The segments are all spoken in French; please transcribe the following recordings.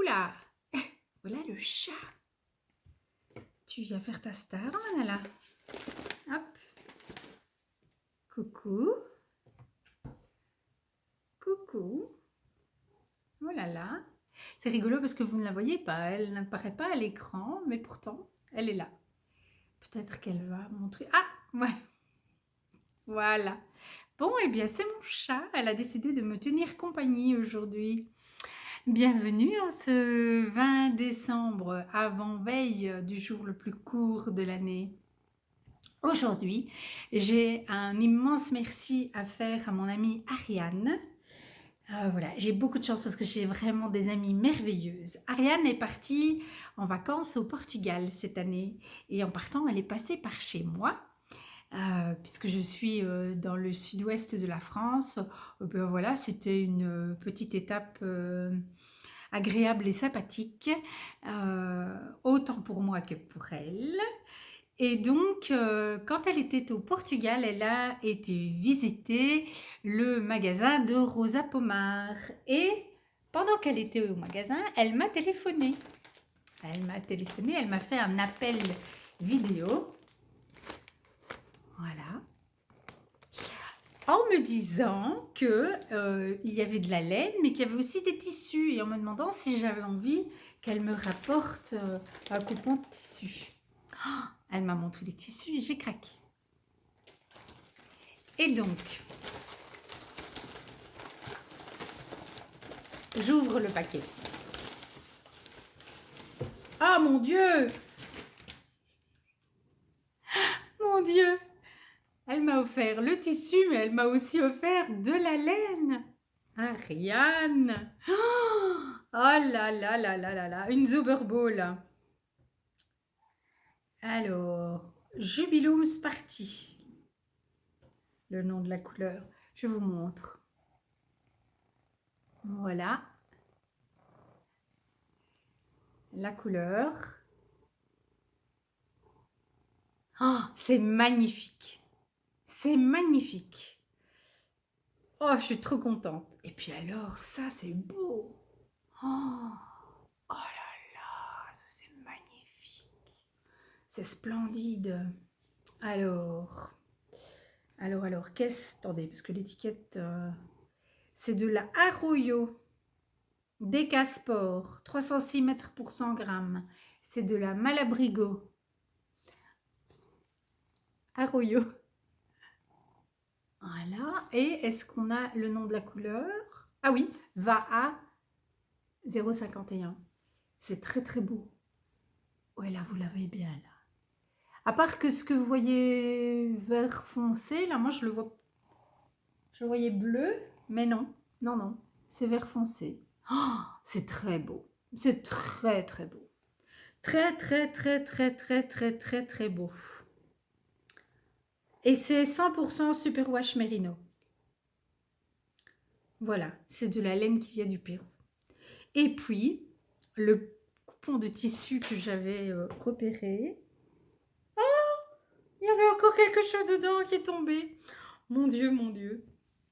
Oula! Voilà le chat. Tu viens faire ta star, Manala. Hop. Coucou. Coucou. Oh là là. C'est rigolo parce que vous ne la voyez pas. Elle n'apparaît pas à l'écran, mais pourtant, elle est là. Peut-être qu'elle va montrer... Ah! Ouais. Voilà. Bon, eh bien, c'est mon chat. Elle a décidé de me tenir compagnie aujourd'hui. Bienvenue en ce 20 décembre, avant-veille du jour le plus court de l'année. Aujourd'hui, j'ai un immense merci à faire à mon amie Ariane. Voilà, j'ai beaucoup de chance parce que j'ai vraiment des amies merveilleuses. Ariane est partie en vacances au Portugal cette année et en partant, elle est passée par chez moi. Puisque je suis dans le sud-ouest de la France, ben voilà, c'était une petite étape agréable et sympathique, autant pour moi que pour elle. Et donc, quand elle était au Portugal, elle a été visiter le magasin de Rosa Pomar. Et pendant qu'elle était au magasin, elle m'a téléphoné. Elle m'a fait un appel vidéo. Voilà. En me disant que il y avait de la laine, mais qu'il y avait aussi des tissus. Et en me demandant si j'avais envie qu'elle me rapporte un coupon de tissu. Oh, elle m'a montré les tissus et j'ai craqué. Et donc, j'ouvre le paquet. Ah mon Dieu! Mon Dieu! Elle m'a offert le tissu, mais elle m'a aussi offert de la laine. Ariane! Oh là là là là là là! Une Zauberball. Alors, Jubilum Sparty. Le nom de la couleur. Je vous montre. Voilà. La couleur. Oh, c'est magnifique. C'est magnifique. Oh, je suis trop contente. Et puis alors, ça, c'est beau. Oh, oh là là, ça, c'est magnifique. C'est splendide. Alors, qu'est-ce... Attendez, parce que l'étiquette, c'est de la Arroyo Decasport, 306 mètres pour 100 grammes. C'est de la Malabrigo. Arroyo. Voilà. Et est-ce qu'on a le nom de la couleur? Ah oui, va à 0,51. C'est très très beau. Ouais, là, vous l'avez bien, là. À part que ce que vous voyez vert foncé, là, moi, je le voyais bleu, mais non. Non, non, c'est vert foncé. Oh, c'est très beau. C'est très très beau. Très très très très très très très très beau. Et c'est 100% superwash mérino. Voilà, c'est de la laine qui vient du Pérou. Et puis, le coupon de tissu que j'avais repéré. Oh, il y avait encore quelque chose dedans qui est tombé. Mon Dieu, mon Dieu.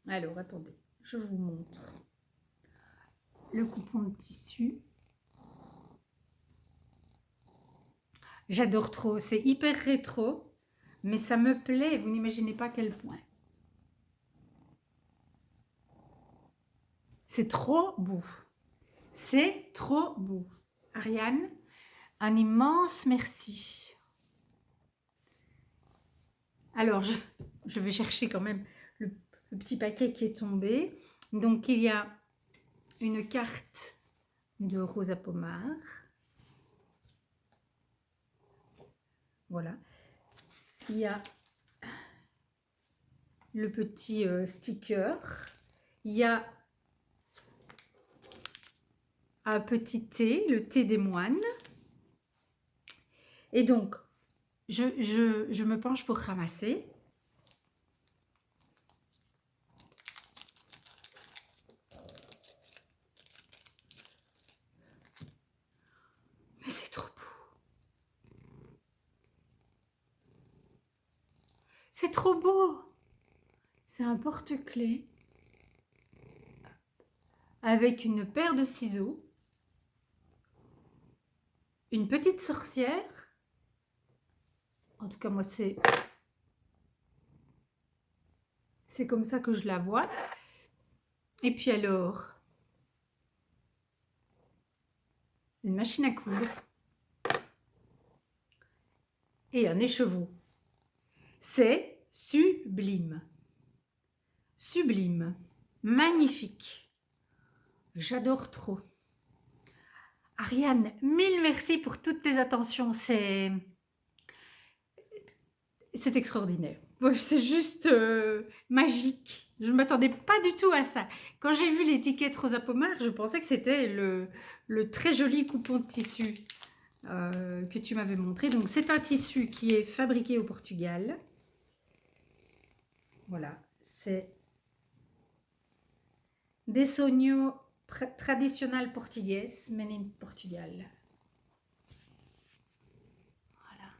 Alors, attendez, je vous montre. Le coupon de tissu. J'adore trop, c'est hyper rétro, mais ça me plaît, vous n'imaginez pas à quel point. C'est trop beau. C'est trop beau. Ariane, un immense merci. Alors, je vais chercher quand même le petit paquet qui est tombé. Donc, il y a une carte de Rosa Pomar. Voilà. Il y a le petit sticker. Il y a un petit thé, le thé des moines. Et donc, je me penche pour ramasser. Mais c'est trop beau. C'est trop beau. C'est un porte-clés avec une paire de ciseaux. une petite sorcière. En tout cas, moi, c'est comme ça que je la vois. Et puis alors, une machine à coudre et un écheveau. C'est sublime. Sublime. Magnifique. J'adore trop. Ariane, mille merci pour toutes tes attentions. C'est extraordinaire. C'est juste magique. Je ne m'attendais pas du tout à ça. Quand j'ai vu l'étiquette Rosa Pommard, je pensais que c'était le très joli coupon de tissu que tu m'avais montré. Donc c'est un tissu qui est fabriqué au Portugal. Voilà, c'est des sonhos tradicional portugais, made in Portugal. Voilà.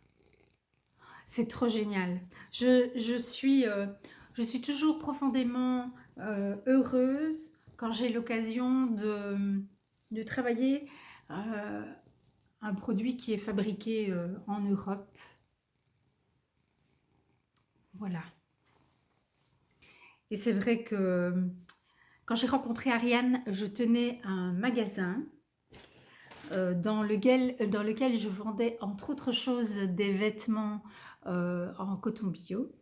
C'est trop génial. Je suis toujours profondément heureuse quand j'ai l'occasion de travailler un produit qui est fabriqué en Europe. Voilà. Et c'est vrai que quand j'ai rencontré Ariane, je tenais un magasin dans lequel je vendais entre autres choses des vêtements en coton bio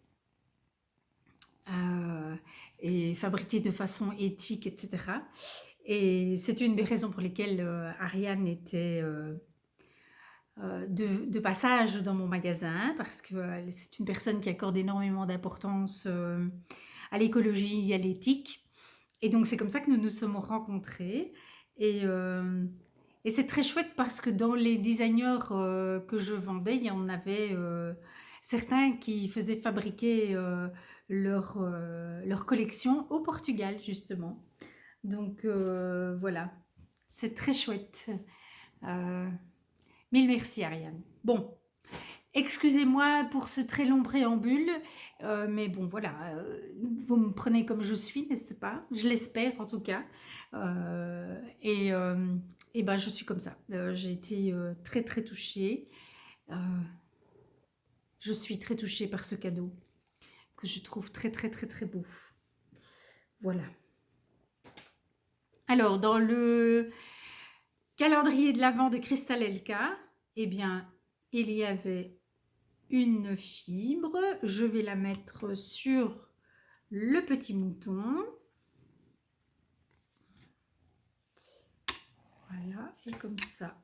et fabriqués de façon éthique, etc. Et c'est une des raisons pour lesquelles Ariane était de passage dans mon magasin, parce que c'est une personne qui accorde énormément d'importance à l'écologie et à l'éthique. Et donc c'est comme ça que nous nous sommes rencontrés. Et c'est très chouette parce que dans les designers que je vendais, il y en avait certains qui faisaient fabriquer leur collection au Portugal, justement. Donc voilà, c'est très chouette. Mille merci, Ariane. Bon, excusez-moi pour ce très long préambule, mais bon, voilà, vous me prenez comme je suis, n'est-ce pas? Je l'espère, en tout cas. Et ben, je suis comme ça. J'ai été très, très touchée. Euh, je suis très touchée par ce cadeau que je trouve très, très, très, très beau. Voilà. Alors, dans le calendrier de l'Avent de Cristal Elka, eh bien, il y avait une fibre. Je vais la mettre sur le petit mouton. Voilà, et comme ça.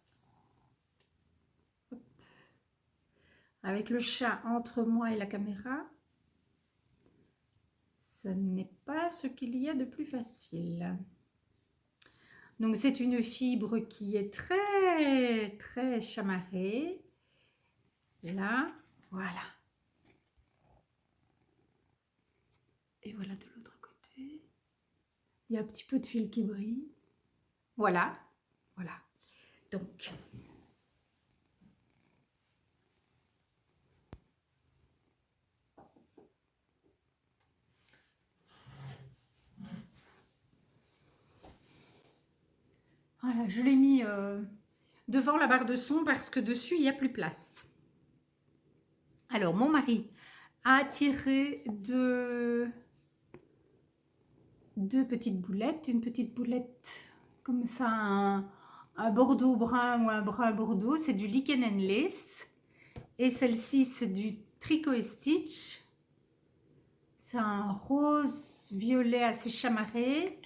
Hop. Avec le chat entre moi et la caméra, ça n'est pas ce qu'il y a de plus facile. Donc c'est une fibre qui est très très chamarrée. Là, voilà. Et voilà de l'autre côté. Il y a un petit peu de fil qui brille. Voilà, voilà. Donc, voilà, je l'ai mis devant la barre de son parce que dessus, il n'y a plus place. Alors, mon mari a tiré deux petites boulettes. Une petite boulette comme ça, un bordeaux brun ou un brun bordeaux. C'est du Lichen and Lace. Et celle-ci, c'est du Tricot et Stitch. C'est un rose violet assez chamarré.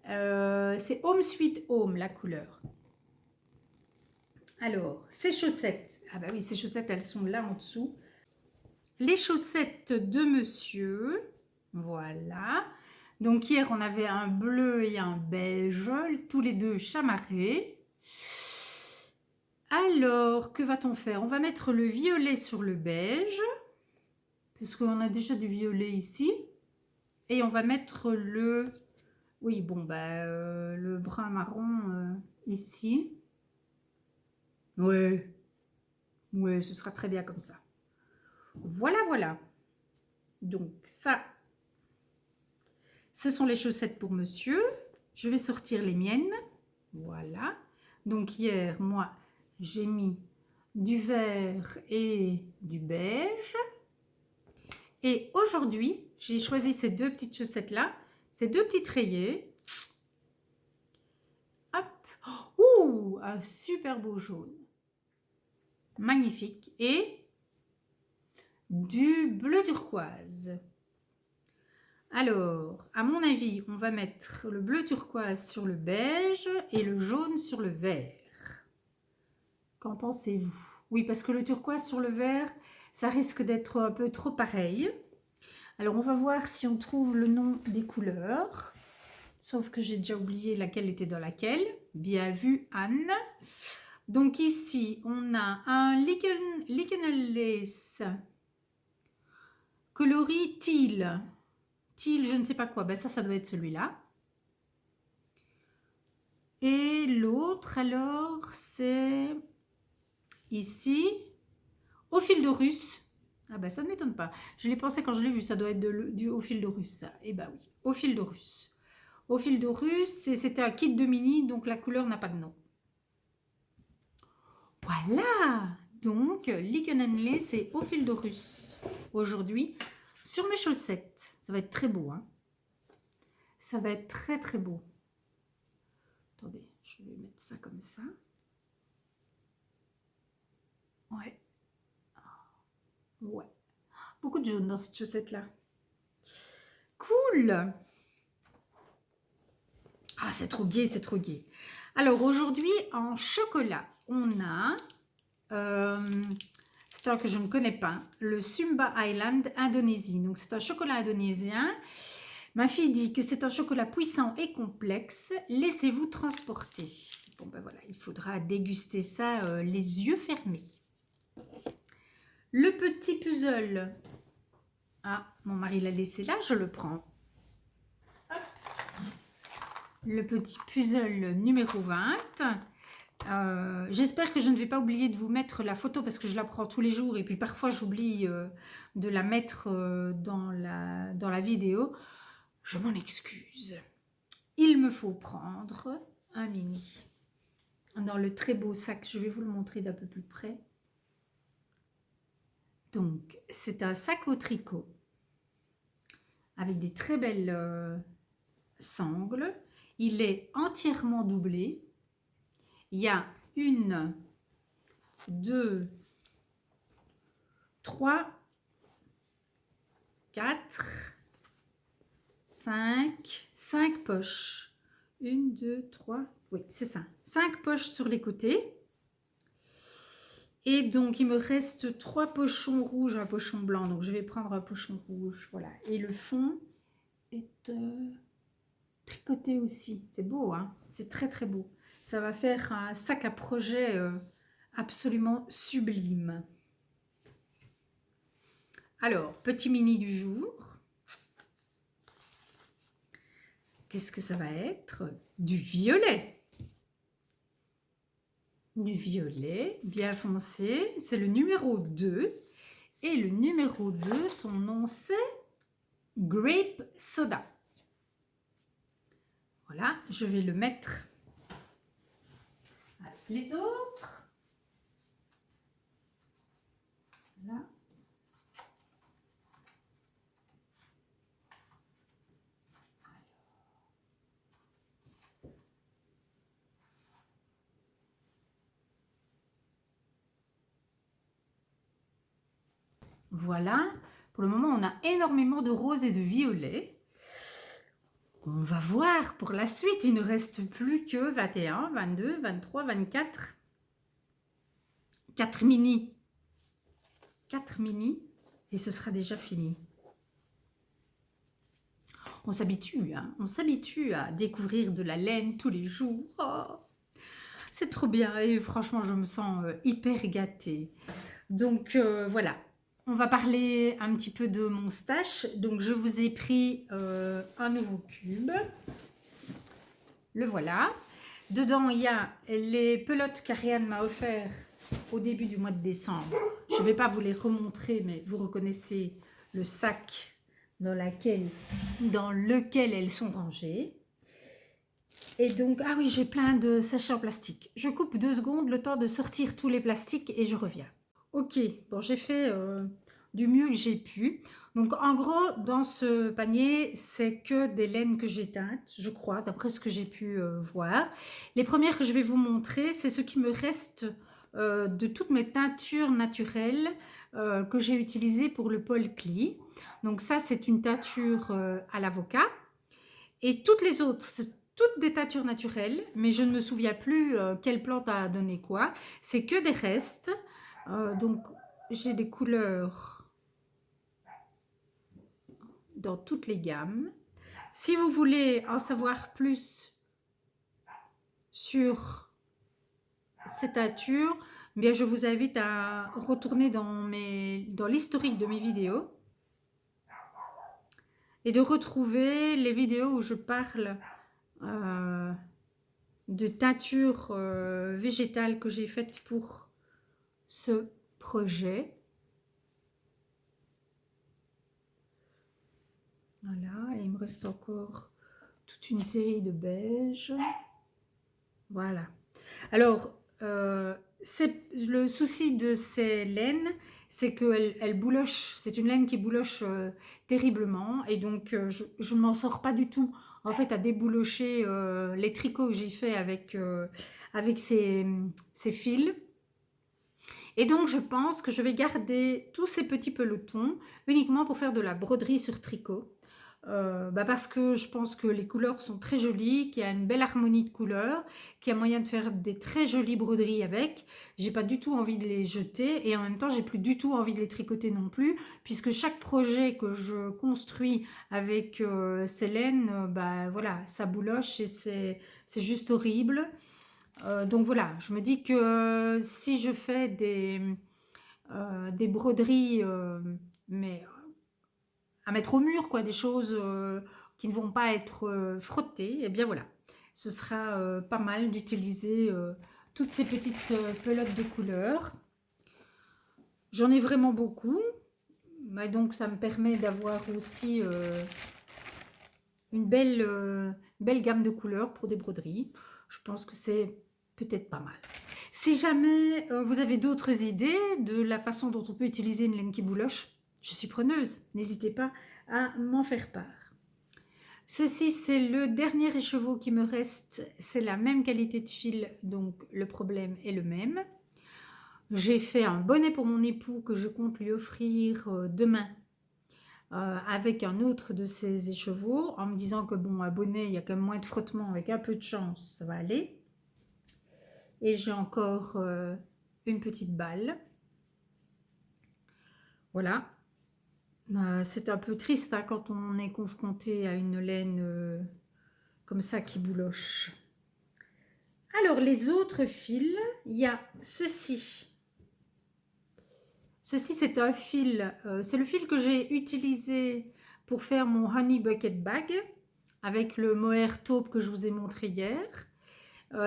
C'est Home Sweet Home, la couleur. Alors, ces chaussettes. Ah bah oui, ces chaussettes, elles sont là en dessous. Les chaussettes de monsieur. Voilà. Donc hier, on avait un bleu et un beige, tous les deux chamarrés. Alors, que va-t-on faire? On va mettre le violet sur le beige, parce qu'on a déjà du violet ici. Et on va mettre le... Oui, bon, bah, le brun marron ici. Ouais. Ouais, ce sera très bien comme ça. Voilà, voilà. Donc ça, ce sont les chaussettes pour monsieur. Je vais sortir les miennes. Voilà. Donc hier, moi, j'ai mis du vert et du beige. Et aujourd'hui, j'ai choisi ces deux petites chaussettes-là, ces deux petites rayées. Hop. Ouh, un super beau jaune. Magnifique. Et du bleu turquoise. Alors, à mon avis, on va mettre le bleu turquoise sur le beige et le jaune sur le vert. Qu'en pensez-vous? Oui, parce que le turquoise sur le vert, ça risque d'être un peu trop pareil. Alors, on va voir si on trouve le nom des couleurs. Sauf que j'ai déjà oublié laquelle était dans laquelle. Bien vu, Anne. Donc ici, on a un Lichen Lace coloris teal. Teal, je ne sais pas quoi. Ben ça doit être celui-là. Et l'autre, alors, c'est ici, au fil de russe. Ah ben ça ne m'étonne pas. Je l'ai pensé quand je l'ai vu, ça doit être du au fil de russe, ça. Eh ben oui, au fil de russe. Au fil de russe, c'était un kit de mini, donc la couleur n'a pas de nom. Voilà. Donc, Lichen Lace, c'est au fil de russe aujourd'hui sur mes chaussettes. Ça va être très beau, hein. Ça va être très très beau. Attendez, je vais mettre ça comme ça. Ouais. Ouais. Beaucoup de jaune dans cette chaussette-là. Cool. Ah, c'est trop gai, c'est trop gai. Alors, aujourd'hui, en chocolat, on a... c'est un que je ne connais pas. Le Sumba Island Indonésie. Donc, c'est un chocolat indonésien. Ma fille dit que c'est un chocolat puissant et complexe. Laissez-vous transporter. Bon, ben voilà, il faudra déguster ça les yeux fermés. Le petit puzzle. Ah, mon mari l'a laissé là, je le prends. Hop. Le petit puzzle numéro 20. J'espère que je ne vais pas oublier de vous mettre la photo parce que je la prends tous les jours et puis parfois j'oublie de la mettre dans la vidéo. Je m'en excuse. Il me faut prendre un mini dans le très beau sac. Je vais vous le montrer d'un peu plus près. Donc, c'est un sac au tricot avec des très belles sangles. Il est entièrement doublé. Il y a 1, 2, 3, 4, 5 poches. 1, 2, 3, oui, c'est ça. 5 poches sur les côtés. Et donc, il me reste 3 pochons rouges, un pochon blanc. Donc, je vais prendre un pochon rouge. Voilà. Et le fond est tricoté aussi. C'est beau, hein? C'est très, très beau. Ça va faire un sac à projet absolument sublime. Alors, petit mini du jour. Qu'est-ce que ça va être? Du violet. Du violet bien foncé. C'est le numéro 2. Et le numéro 2, son nom c'est Grape Soda. Voilà, je vais le mettre avec les autres. Voilà. Voilà, pour le moment on a énormément de rose et de violet. On va voir pour la suite, il ne reste plus que 21, 22, 23, 24. 4 mini. 4 mini et ce sera déjà fini. On s'habitue, hein, on s'habitue à découvrir de la laine tous les jours. Oh, c'est trop bien et franchement je me sens hyper gâtée. Donc voilà. On va parler un petit peu de mon stash. Donc, je vous ai pris un nouveau cube. Le voilà. Dedans, il y a les pelotes qu'Ariane m'a offert au début du mois de décembre. Je ne vais pas vous les remontrer, mais vous reconnaissez le sac dans lequel elles sont rangées. Et donc, ah oui, j'ai plein de sachets en plastique. Je coupe 2 secondes, le temps de sortir tous les plastiques et je reviens. Ok, bon, j'ai fait du mieux que j'ai pu. Donc, en gros, dans ce panier, c'est que des laines que j'ai teintes, je crois, d'après ce que j'ai pu voir. Les premières que je vais vous montrer, c'est ce qui me reste de toutes mes teintures naturelles que j'ai utilisées pour le Paul Klee. Donc ça, c'est une teinture à l'avocat. Et toutes les autres, c'est toutes des teintures naturelles, mais je ne me souviens plus quelle plante a donné quoi. C'est que des restes. Donc, j'ai des couleurs dans toutes les gammes. Si vous voulez en savoir plus sur ces teintures, bien, je vous invite à retourner dans l'historique de mes vidéos et de retrouver les vidéos où je parle euh, de teinture végétale que j'ai faite pour ce projet. Voilà, et il me reste encore toute une série de beiges. Voilà. Alors, le souci de ces laines, c'est qu'elle bouloche. C'est une laine qui bouloche terriblement. Et donc, je ne m'en sors pas du tout, en fait, à déboulocher les tricots que j'ai fait avec ces fils. Et donc, je pense que je vais garder tous ces petits pelotons uniquement pour faire de la broderie sur tricot. Parce que je pense que les couleurs sont très jolies, qu'il y a une belle harmonie de couleurs, qu'il y a moyen de faire des très jolies broderies avec. J'ai pas du tout envie de les jeter et en même temps j'ai plus du tout envie de les tricoter non plus, puisque chaque projet que je construis avec ces laines, voilà, ça bouloche et c'est juste horrible. Donc voilà, je me dis que si je fais des broderies, mais à mettre au mur, quoi, des choses qui ne vont pas être frottées, et bien voilà, ce sera pas mal d'utiliser toutes ces petites pelotes de couleurs. J'en ai vraiment beaucoup, mais donc ça me permet d'avoir aussi une belle gamme de couleurs pour des broderies. Je pense que c'est peut-être pas mal. Si jamais vous avez d'autres idées de la façon dont on peut utiliser une laine qui bouloche, je suis preneuse. N'hésitez pas à m'en faire part. Ceci, c'est le dernier écheveau qui me reste. C'est la même qualité de fil, donc le problème est le même. J'ai fait un bonnet pour mon époux que je compte lui offrir demain avec un autre de ces écheveaux, en me disant que bon, un bonnet, il y a quand même moins de frottement, avec un peu de chance, ça va aller. Et j'ai encore une petite balle. Voilà. C'est un peu triste hein, quand on est confronté à une laine comme ça qui bouloche. Alors, les autres fils, il y a ceci. Ceci, c'est un fil, c'est le fil que j'ai utilisé pour faire mon Honey Bucket Bag avec le mohair taupe que je vous ai montré hier.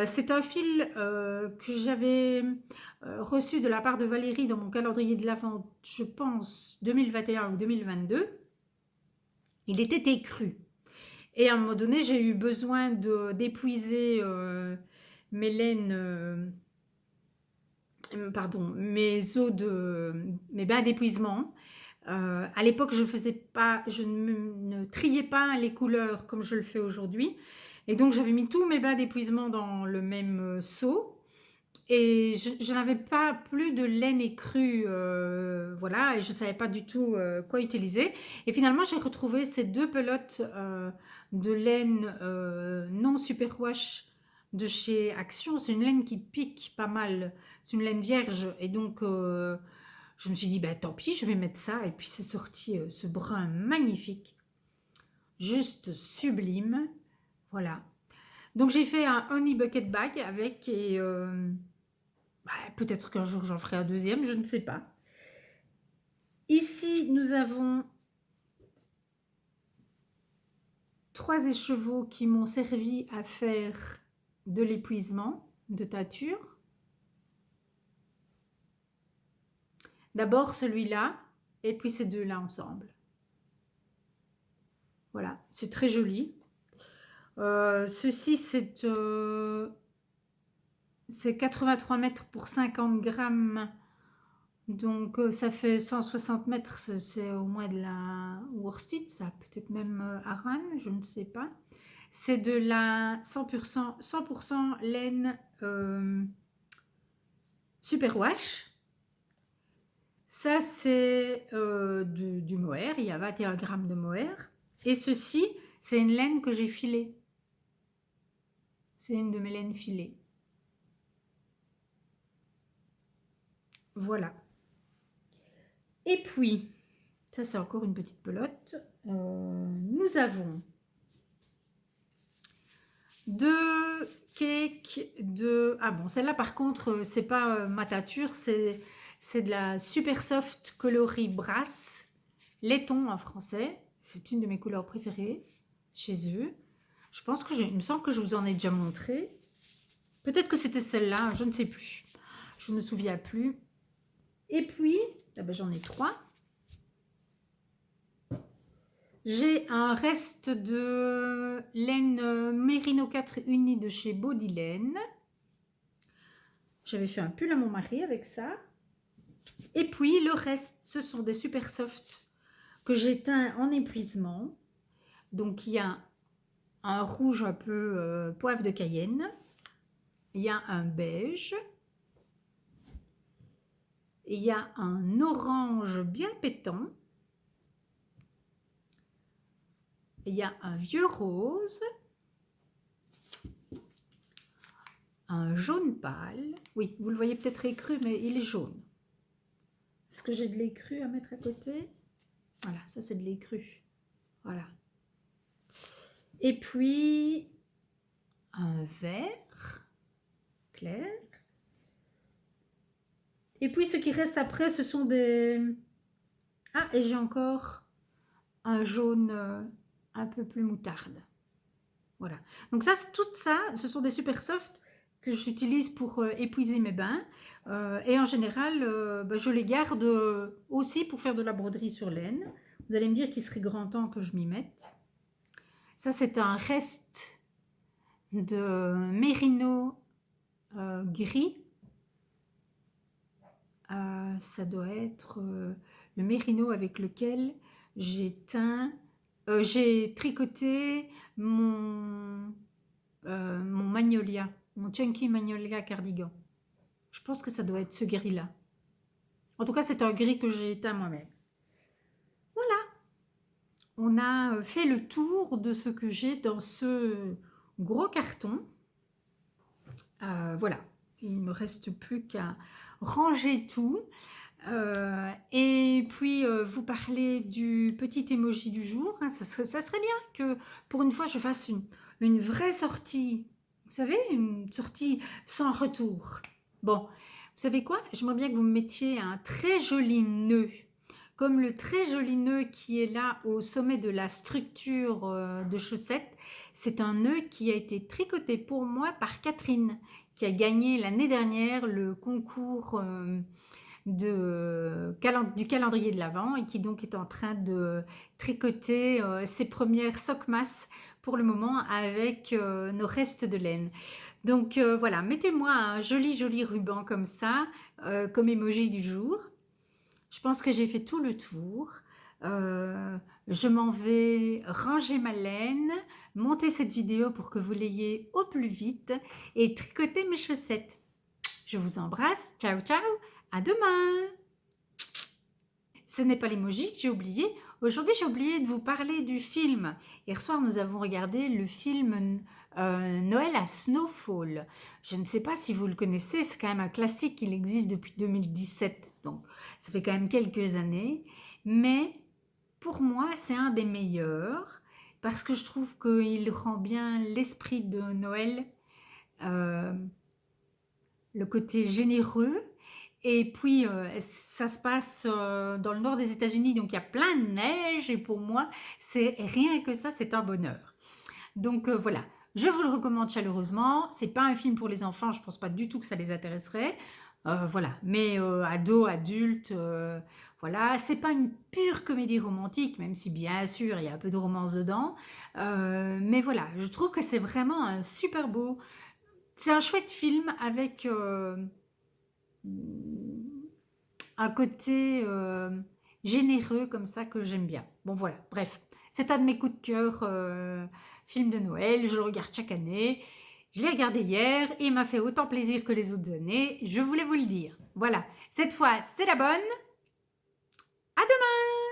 C'est un fil que j'avais reçu de la part de Valérie dans mon calendrier de l'Avent, je pense 2021 ou 2022. Il était écru. Et à un moment donné, j'ai eu besoin d'épuiser mes laines, pardon, mes bains d'épuisement. À l'époque, je ne triais pas les couleurs comme je le fais aujourd'hui. Et donc, j'avais mis tous mes bains d'épuisement dans le même seau. Et je n'avais pas plus de laine écrue, voilà, et je ne savais pas du tout quoi utiliser. Et finalement, j'ai retrouvé ces deux pelotes de laine non superwash de chez Action. C'est une laine qui pique pas mal, c'est une laine vierge. Et donc, je me suis dit, bah, tant pis, je vais mettre ça. Et puis, c'est sorti ce brun magnifique, juste sublime. Voilà. Donc, j'ai fait un Honey Bucket Bag avec et... peut-être qu'un jour j'en ferai un deuxième, je ne sais pas. Ici, nous avons 3 écheveaux qui m'ont servi à faire de l'épuisement de teinture. D'abord celui-là, et puis ces deux-là ensemble. Voilà, c'est très joli. Ceci, c'est 83 mètres pour 50 grammes. Donc, ça fait 160 mètres. C'est au moins de la worsted, ça. Peut-être même Aran, je ne sais pas. C'est de la 100% laine superwash. Ça, c'est du mohair. Il y a 21 grammes de mohair. Et ceci, c'est une laine que j'ai filée. C'est une de mes laines filées. Voilà. Et puis, ça c'est encore une petite pelote. Nous avons 2 cakes de... Ah bon, celle-là par contre, c'est pas matature, c'est de la super soft coloris brass, laiton en français. C'est une de mes couleurs préférées chez eux. Je pense que il me semble que je vous en ai déjà montré. Peut-être que c'était celle-là, je ne sais plus. Je ne me souviens plus. Et puis, ah ben, j'en ai 3. J'ai un reste de laine Merino 4 uni de chez Bodylaine. J'avais fait un pull à mon mari avec ça. Et puis le reste, ce sont des super soft que j'ai teints en épuisement. Donc il y a un rouge un peu poivre de Cayenne. Il y a un beige. Il y a un orange bien pétant. Il y a un vieux rose, un jaune pâle. Oui, vous le voyez peut-être écru, mais il est jaune. Est-ce que j'ai de l'écru à mettre à côté? Voilà, ça c'est de l'écru. Voilà. Et puis, un vert clair. Et puis, ce qui reste après, ce sont des... Ah, et j'ai encore un jaune un peu plus moutarde. Voilà. Donc ça, tout ça, ce sont des super soft que j'utilise pour épuiser mes bains. Et en général, je les garde aussi pour faire de la broderie sur laine. Vous allez me dire qu'il serait grand temps que je m'y mette. Ça, c'est un reste de mérino gris. Ça doit être le mérino avec lequel j'ai tricoté mon Magnolia, mon Chunky Magnolia cardigan. Je pense que ça doit être ce gris-là. En tout cas, c'est un gris que j'ai teint moi-même. Voilà. On a fait le tour de ce que j'ai dans ce gros carton. Voilà. Il ne me reste plus qu'à ranger tout. Et puis vous parler du petit emoji du jour. Hein, ça serait bien que pour une fois je fasse une vraie sortie. Vous savez, une sortie sans retour. Bon, vous savez quoi? J'aimerais bien que vous me mettiez un très joli nœud. Comme le très joli nœud qui est là au sommet de la structure de chaussette. C'est un nœud qui a été tricoté pour moi par Catherine, qui a gagné l'année dernière le concours du calendrier de l'Avent et qui donc est en train de tricoter ses premières sockmas pour le moment avec nos restes de laine. Donc voilà, mettez-moi un joli ruban comme ça, comme emoji du jour. Je pense que j'ai fait tout le tour. Je m'en vais ranger ma laine, monter cette vidéo pour que vous l'ayez au plus vite et tricoter mes chaussettes. Je vous embrasse. Ciao, ciao. À demain. Ce n'est pas l'emoji que j'ai oublié. Aujourd'hui, j'ai oublié de vous parler du film. Hier soir, nous avons regardé le film Noël à Snowfall. Je ne sais pas si vous le connaissez, c'est quand même un classique, il existe depuis 2017, donc ça fait quand même quelques années. Mais pour moi, c'est un des meilleurs parce que je trouve qu'il rend bien l'esprit de Noël, le côté généreux. Et puis, ça se passe dans le nord des États-Unis, donc il y a plein de neige. Et pour moi, c'est rien que ça, c'est un bonheur. Donc voilà, je vous le recommande chaleureusement. C'est pas un film pour les enfants, je pense pas du tout que ça les intéresserait. Voilà, mais ados, adultes, Voilà, c'est pas une pure comédie romantique, même si bien sûr il y a un peu de romance dedans. Mais voilà, je trouve que c'est vraiment un super beau. C'est un chouette film avec un côté généreux comme ça que j'aime bien. Bon voilà, bref, c'est un de mes coups de cœur film de Noël. Je le regarde chaque année. Je l'ai regardé hier et il m'a fait autant plaisir que les autres années. Je voulais vous le dire. Voilà, cette fois c'est la bonne. À demain!